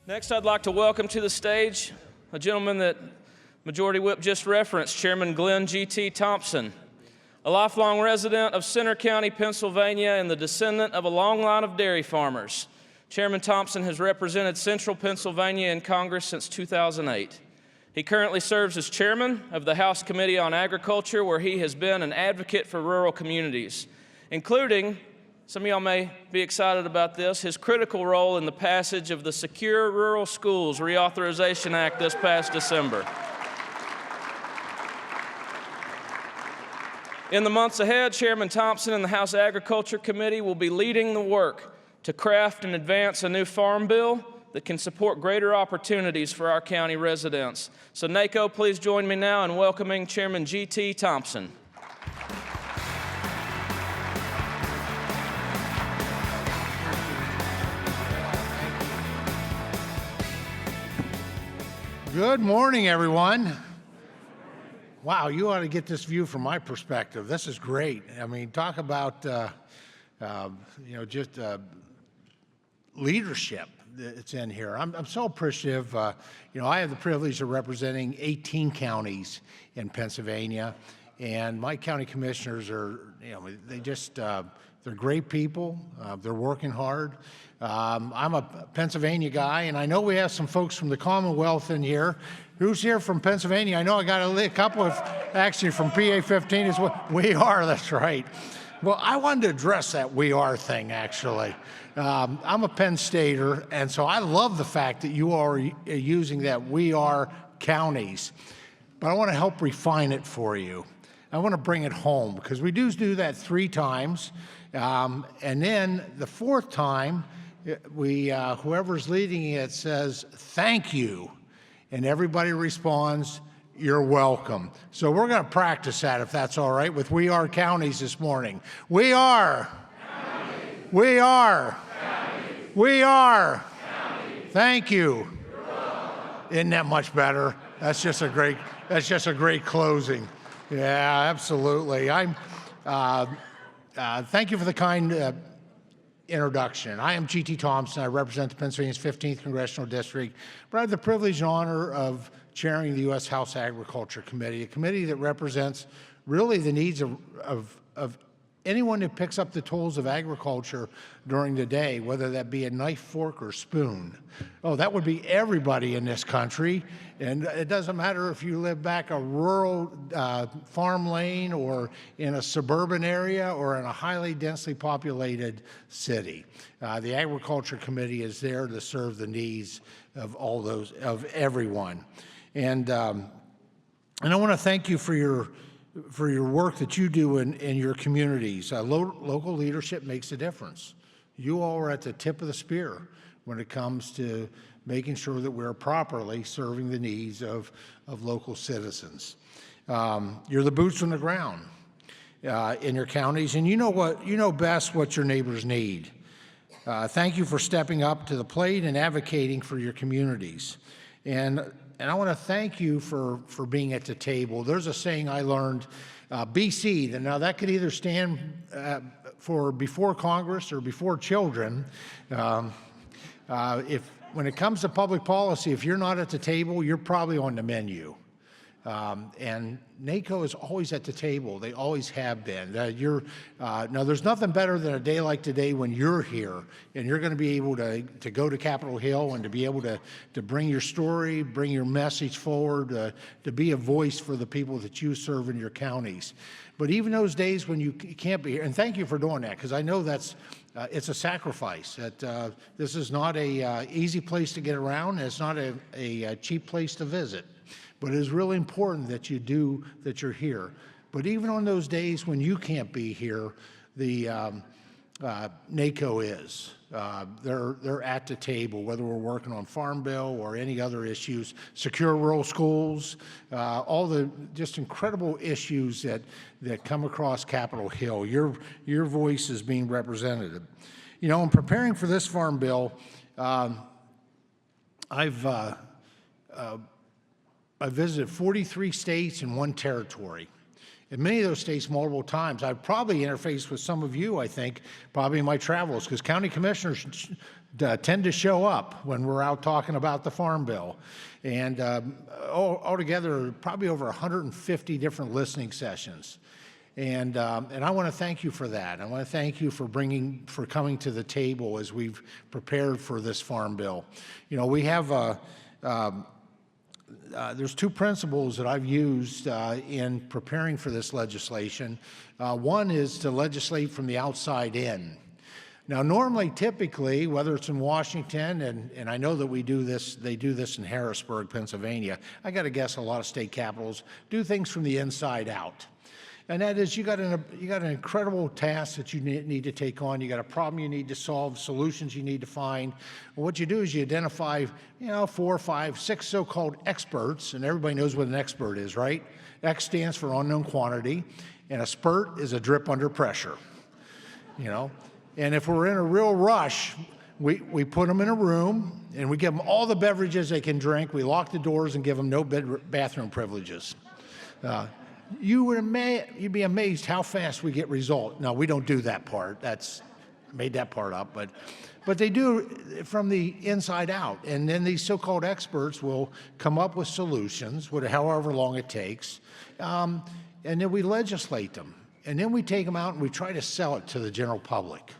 Next, I'd like to welcome to the stage a gentleman that Majority Whip just referenced, Chairman Glenn GT Thompson, a lifelong resident of Centre County, Pennsylvania, and the descendant of a long line of dairy farmers. Chairman Thompson has represented Central Pennsylvania in Congress since 2008. He currently serves as chairman of the House Committee on Agriculture, where he has been an advocate for rural communities, including, some of y'all may be excited about this, his critical role in the passage of the Secure Rural Schools Reauthorization Act this past December. In the months ahead, Chairman Thompson and the House Agriculture Committee will be leading the work to craft and advance a new farm bill that can support greater opportunities for our county residents. So NACo, please join me now in welcoming Chairman GT Thompson. Good morning, everyone. Wow, you ought to get this view from my perspective. This is great. I mean, talk about, just leadership that's in here. I'm so appreciative. I have the privilege of representing 18 counties in Pennsylvania, and my county commissioners are, they're great people. They're working hard. I'm a Pennsylvania guy, and I know we have some folks from the Commonwealth in here. Who's here from Pennsylvania? I know I got a couple of, actually from PA 15 as well. We are, that's right. Well, I wanted to address that we are thing, actually. I'm a Penn Stater, and so I love the fact that you are using that we are counties. But I want to help refine it for you. I want to bring it home, because we do that 3 times. And then the 4th time, whoever's leading it says, thank you. And everybody responds, you're welcome. So we're going to practice that, if that's all right, with We Are Counties this morning. We are. Counties. We are. Counties. We are. Counties. Thank you. You're welcome. Isn't that much better? That's just a great closing. Yeah, absolutely. Thank you for the kind introduction. I am GT Thompson. I represent the Pennsylvania's 15th Congressional District, but I have the privilege and honor of chairing the U.S. House Agriculture Committee, a committee that represents really the needs of anyone who picks up the tools of agriculture during the day, whether that be a knife, fork, or spoon. Oh, that would be everybody in this country. And it doesn't matter if you live back a rural farm lane or in a suburban area or in a highly densely populated city. The Agriculture Committee is there to serve the needs of of everyone. And I want to thank you for your work that you do in your communities. Local leadership makes a difference. You all are at the tip of the spear when it comes to making sure that we're properly serving the needs of local citizens. You're the boots on the ground in your counties, and you know best what your neighbors need. Thank you for stepping up to the plate and advocating for your communities. And I want to thank you for being at the table. There's a saying I learned, BC, and now that could either stand for before Congress or before children. When it comes to public policy, if you're not at the table, you're probably on the menu. And NACo is always at the table. They always have been. Now, there's nothing better than a day like today when you're here and you're going to be able to go to Capitol Hill and to be able to bring your story, bring your message forward, to be a voice for the people that you serve in your counties. But even those days when you can't be here, and thank you for doing that, because I know it's a sacrifice. That this is not a easy place to get around. It's not a cheap place to visit. But it is really important that you're here. But even on those days when you can't be here, the NACo is. They're at the table, whether we're working on Farm Bill or any other issues, secure rural schools, all the just incredible issues that come across Capitol Hill. Your voice is being represented. In preparing for this Farm Bill, I visited 43 states and 1 territory. in many of those states multiple times. I've probably interfaced with some of you, I think, probably in my travels, because county commissioners tend to show up when we're out talking about the Farm Bill. And altogether, probably over 150 different listening sessions. And I want to thank you for that. I want to thank you for coming to the table as we've prepared for this Farm Bill. You know, we have there's two principles that I've used in preparing for this legislation. One is to legislate from the outside in. Now, normally, typically, whether it's in Washington, and I know that they do this in Harrisburg, Pennsylvania. I got to guess a lot of state capitals do things from the inside out. And that is, you got an incredible task that you need to take on. You got a problem you need to solve, solutions you need to find. And what you do is you identify, 4, 5, 6 so-called experts, and everybody knows what an expert is, right? X stands for unknown quantity, and a spurt is a drip under pressure, And if we're in a real rush, we put them in a room, and we give them all the beverages they can drink. We lock the doors and give them no bathroom privileges. You'd be amazed how fast we get results. No, we don't do that part. Made that part up, but they do from the inside out. And then these so-called experts will come up with solutions, however long it takes, and then we legislate them. And then we take them out and we try to sell it to the general public.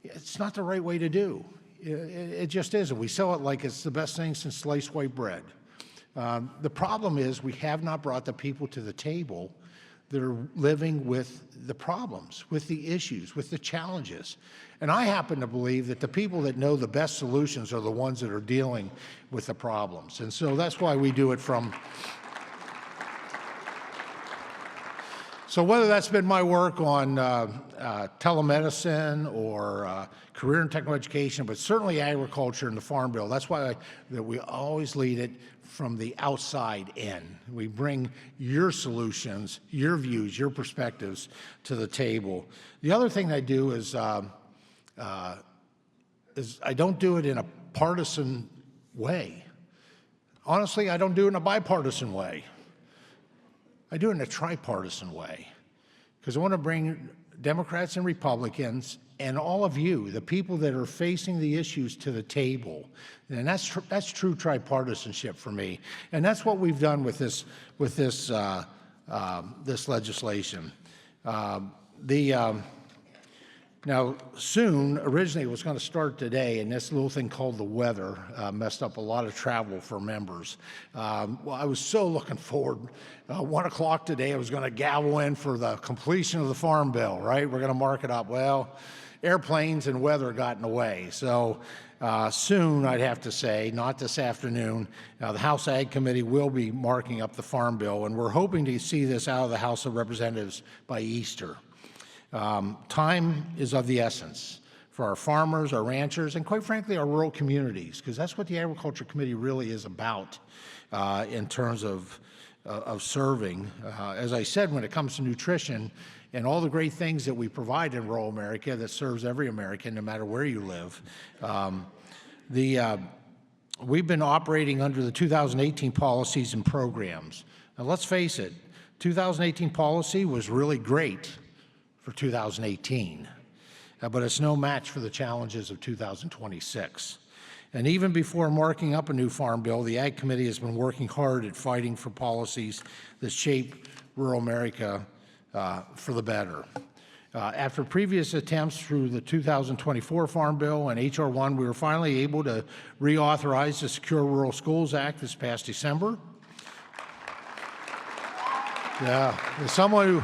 It's not the right way to do. It just isn't. We sell it like it's the best thing since sliced white bread. The problem is we have not brought the people to the table that are living with the problems, with the issues, with the challenges. And I happen to believe that the people that know the best solutions are the ones that are dealing with the problems. And so that's why we do it from. So whether that's been my work on telemedicine or career and technical education, but certainly agriculture and the Farm Bill, that's why we always lead it from the outside in. We bring your solutions, your views, your perspectives to the table. The other thing I do is I don't do it in a partisan way. Honestly, I don't do it in a bipartisan way. I do it in a tripartisan way, because I want to bring Democrats and Republicans and all of you, the people that are facing the issues, to the table. And that's true tripartisanship for me. And that's what we've done with this legislation. Now, soon, originally it was going to start today, and this little thing called the weather messed up a lot of travel for members. Well, I was so looking forward. 1 o'clock today, I was going to gavel in for the completion of the Farm Bill, right? We're going to mark it up. Well, airplanes and weather got in the way. So soon, I'd have to say, not this afternoon, the House Ag Committee will be marking up the Farm Bill, and we're hoping to see this out of the House of Representatives by Easter. Time is of the essence for our farmers, our ranchers, and quite frankly, our rural communities, because that's what the Agriculture Committee really is about in terms of serving. As I said, when it comes to nutrition and all the great things that we provide in rural America that serves every American, no matter where you live, we've been operating under the 2018 policies and programs. Now, let's face it, 2018 policy was really great for 2018, but it's no match for the challenges of 2026. And even before marking up a new Farm Bill, the Ag Committee has been working hard at fighting for policies that shape rural America for the better. After previous attempts through the 2024 Farm Bill and H.R. 1, we were finally able to reauthorize the Secure Rural Schools Act this past December. Yeah, as someone who,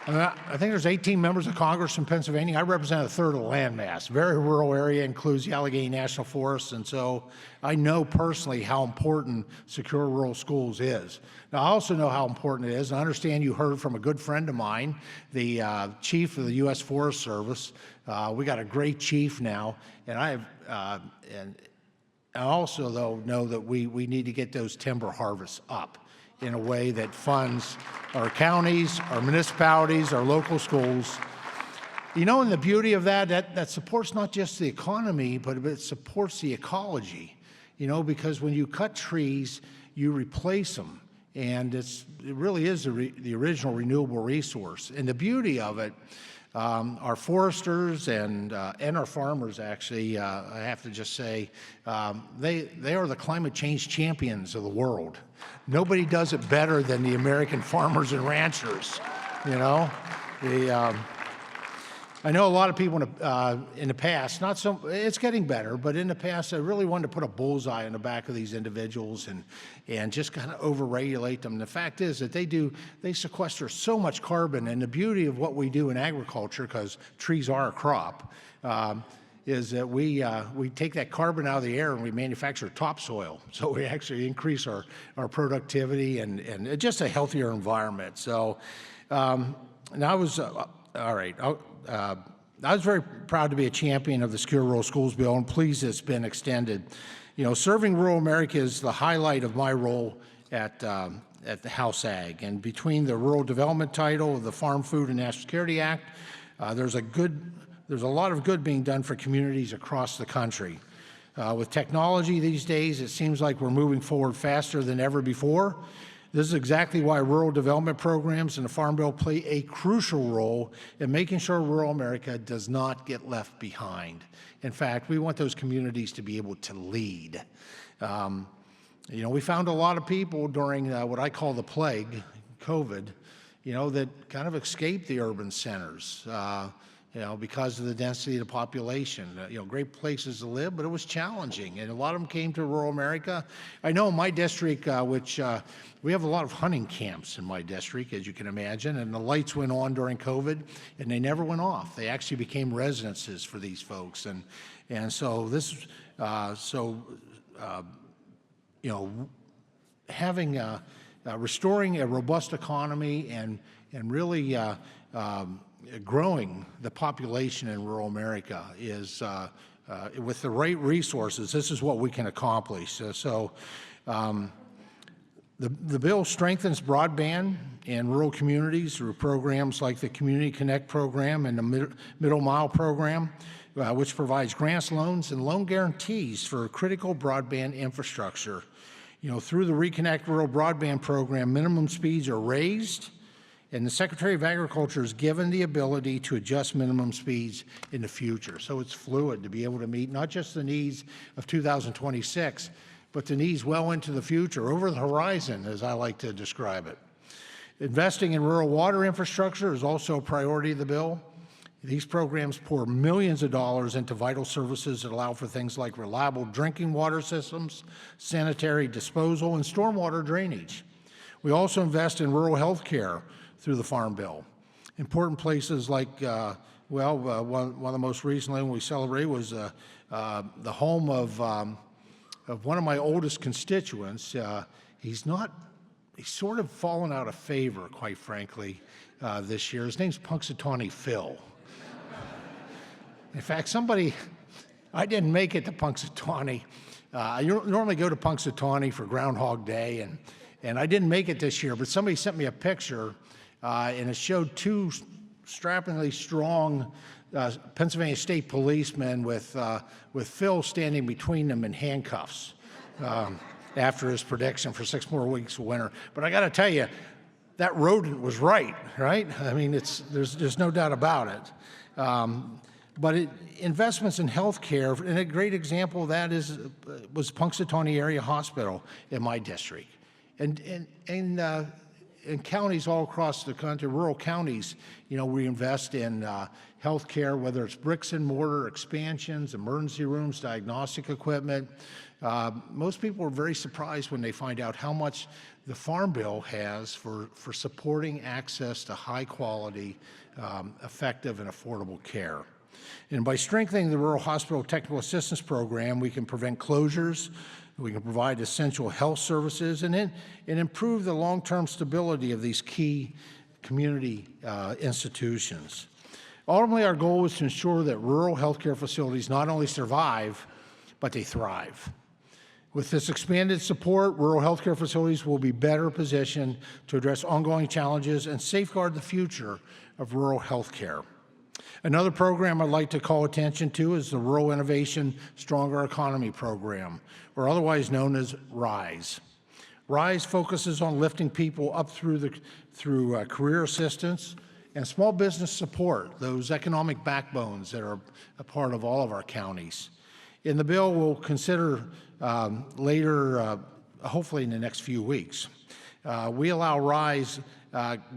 I think there's 18 members of Congress in Pennsylvania. I represent a third of the landmass. Very rural area, includes the Allegheny National Forest, and so I know personally how important secure rural schools is. Now, I also know how important it is, and I understand you heard from a good friend of mine, the chief of the U.S. Forest Service. We got a great chief now, and I also, though, know that we need to get those timber harvests up in a way that funds our counties, our municipalities, our local schools. You know, and the beauty of that supports not just the economy, but it supports the ecology, you know, because when you cut trees, you replace them. and it really is the original renewable resource. And the beauty of it, our foresters and our farmers, actually, I have to just say, they are the climate change champions of the world. Nobody does it better than the American farmers and ranchers. You know, I know a lot of people in the past, not so, it's getting better, but in the past, I really wanted to put a bullseye on the back of these individuals and just kind of overregulate them. And the fact is that they sequester so much carbon, and the beauty of what we do in agriculture, because trees are a crop, is that we take that carbon out of the air and we manufacture topsoil. So we actually increase our productivity and just a healthier environment. So, and I was, all right, I was very proud to be a champion of the Secure Rural Schools Bill, and pleased it's been extended. You know, serving rural America is the highlight of my role at the House Ag. And between the Rural Development title of the Farm, Food, and National Security Act, there's a lot of good being done for communities across the country. With technology these days, it seems like we're moving forward faster than ever before. This is exactly why rural development programs and the Farm Bill play a crucial role in making sure rural America does not get left behind. In fact, we want those communities to be able to lead. You know, we found a lot of people during what I call the plague, COVID, you know, that kind of escaped the urban centers. You know, because of the density of the population. You know, great places to live, but it was challenging, and a lot of them came to rural America. I know in my district, which we have a lot of hunting camps in my district, as you can imagine, and the lights went on during COVID, and they never went off. They actually became residences for these folks, and so this, you know, having restoring a robust economy and really growing the population in rural America is, with the right resources, this is what we can accomplish. The bill strengthens broadband in rural communities through programs like the Community Connect program and the Middle Mile program, which provides grants, loans, and loan guarantees for critical broadband infrastructure. You know, through the Reconnect Rural Broadband program, minimum speeds are raised, and the Secretary of Agriculture is given the ability to adjust minimum speeds in the future. So it's fluid to be able to meet not just the needs of 2026, but the needs well into the future, over the horizon, as I like to describe it. Investing in rural water infrastructure is also a priority of the bill. These programs pour millions of dollars into vital services that allow for things like reliable drinking water systems, sanitary disposal, and stormwater drainage. We also invest in rural health care through the Farm Bill. Important places like, one of the most recently when we celebrated was the home of one of my oldest constituents. He's sort of fallen out of favor, quite frankly, this year. His name's Punxsutawney Phil. In fact, I didn't make it to Punxsutawney. I normally go to Punxsutawney for Groundhog Day, and I didn't make it this year, but somebody sent me a picture, and it showed two strappingly strong Pennsylvania State policemen with Phil standing between them in handcuffs after his prediction for 6 more weeks of winter. But I got to tell you, that rodent was right? I mean, there's no doubt about it. But investments in health care, and a great example of that was Punxsutawney Area Hospital in my district. And in counties all across the country, rural counties, you know, we invest in health care, whether it's bricks and mortar, expansions, emergency rooms, diagnostic equipment. Most people are very surprised when they find out how much the Farm Bill has for supporting access to high quality, effective, and affordable care. And by strengthening the Rural Hospital Technical Assistance Program, we can prevent closures, we can provide essential health services, and improve the long-term stability of these key community institutions. Ultimately, our goal is to ensure that rural healthcare facilities not only survive, but they thrive. With this expanded support, rural healthcare facilities will be better positioned to address ongoing challenges and safeguard the future of rural healthcare. Another program I'd like to call attention to is the Rural Innovation Stronger Economy Program, or otherwise known as RISE. RISE focuses on lifting people up through career assistance and small business support, those economic backbones that are a part of all of our counties. In the bill we'll consider later, hopefully in the next few weeks, we allow RISE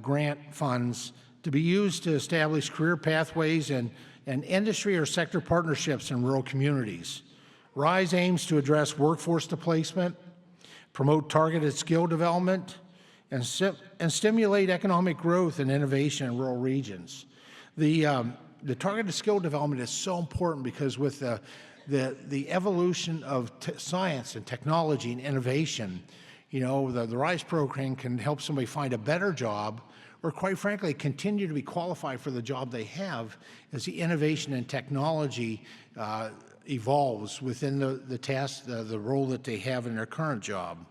grant funds to be used to establish career pathways and industry or sector partnerships in rural communities. RISE aims to address workforce displacement, promote targeted skill development, and stimulate economic growth and innovation in rural regions. The targeted skill development is so important because with the evolution of science and technology and innovation, you know, the RISE program can help somebody find a better job or, quite frankly, continue to be qualified for the job they have as the innovation and technology evolves within the task, the role that they have in their current job.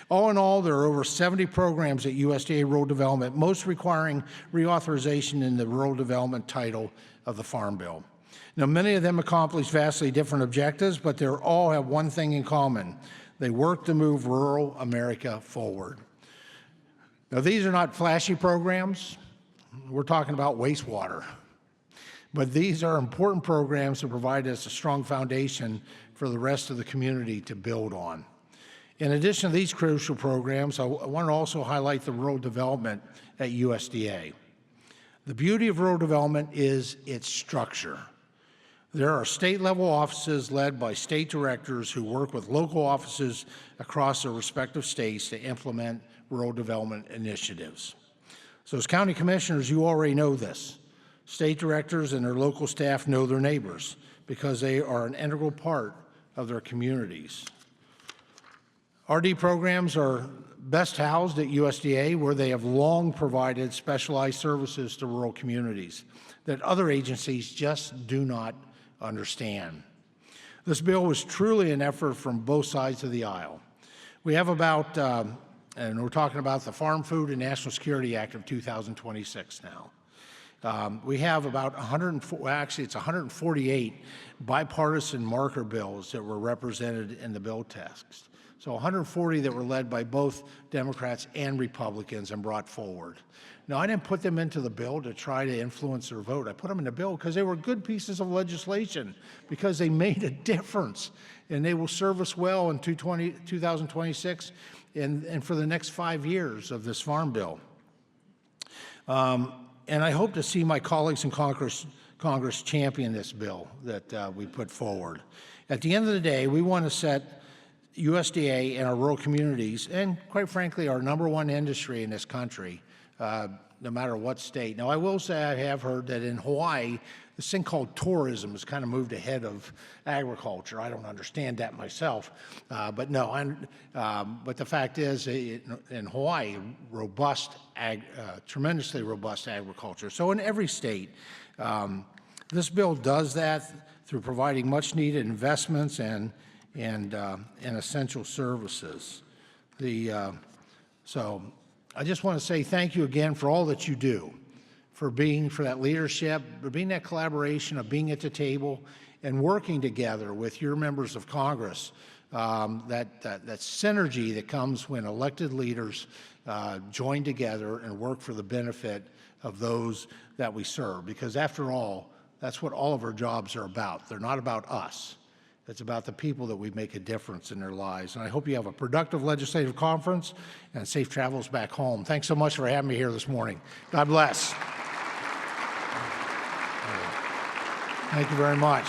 All in all, there are over 70 programs at USDA Rural Development, most requiring reauthorization in the Rural Development title of the Farm Bill. Now, many of them accomplish vastly different objectives, but they all have one thing in common. They work to move rural America forward. Now, these are not flashy programs. We're talking about wastewater. But these are important programs that provide us a strong foundation for the rest of the community to build on. In addition to these crucial programs, I want to also highlight the rural development at USDA. The beauty of rural development is its structure. There are state-level offices led by state directors who work with local offices across their respective states to implement rural development initiatives. So as county commissioners, you already know this. State directors and their local staff know their neighbors because they are an integral part of their communities. RD programs are best housed at USDA, where they have long provided specialized services to rural communities that other agencies just do not understand. This bill was truly an effort from both sides of the aisle. We have about, and we're talking about the Farm Food and National Security Act of 2026 now. We have about 148 bipartisan marker bills that were represented in the bill text. So 140 that were led by both Democrats and Republicans and brought forward. Now, I didn't put them into the bill to try to influence their vote. I put them in the bill because they were good pieces of legislation, because they made a difference, and they will serve us well in 2026 and for the next 5 years of this Farm Bill. And I hope to see my colleagues in Congress champion this bill that we put forward. At the end of the day, we want to set USDA and our rural communities, and quite frankly, our #1 industry in this country, no matter what state. Now, I will say I have heard that in Hawaii, this thing called tourism has kind of moved ahead of agriculture. I don't understand that myself, but no. But the fact is, in Hawaii, tremendously robust agriculture. So in every state, this bill does that through providing much-needed investments and essential services. So I just want to say thank you again for all that you do, for that leadership, for being that collaboration, of being at the table and working together with your members of Congress, that synergy that comes when elected leaders join together and work for the benefit of those that we serve. Because after all, that's what all of our jobs are about. They're not about us. It's about the people that we make a difference in their lives. And I hope you have a productive legislative conference and safe travels back home. Thanks so much for having me here this morning. God bless. Thank you very much.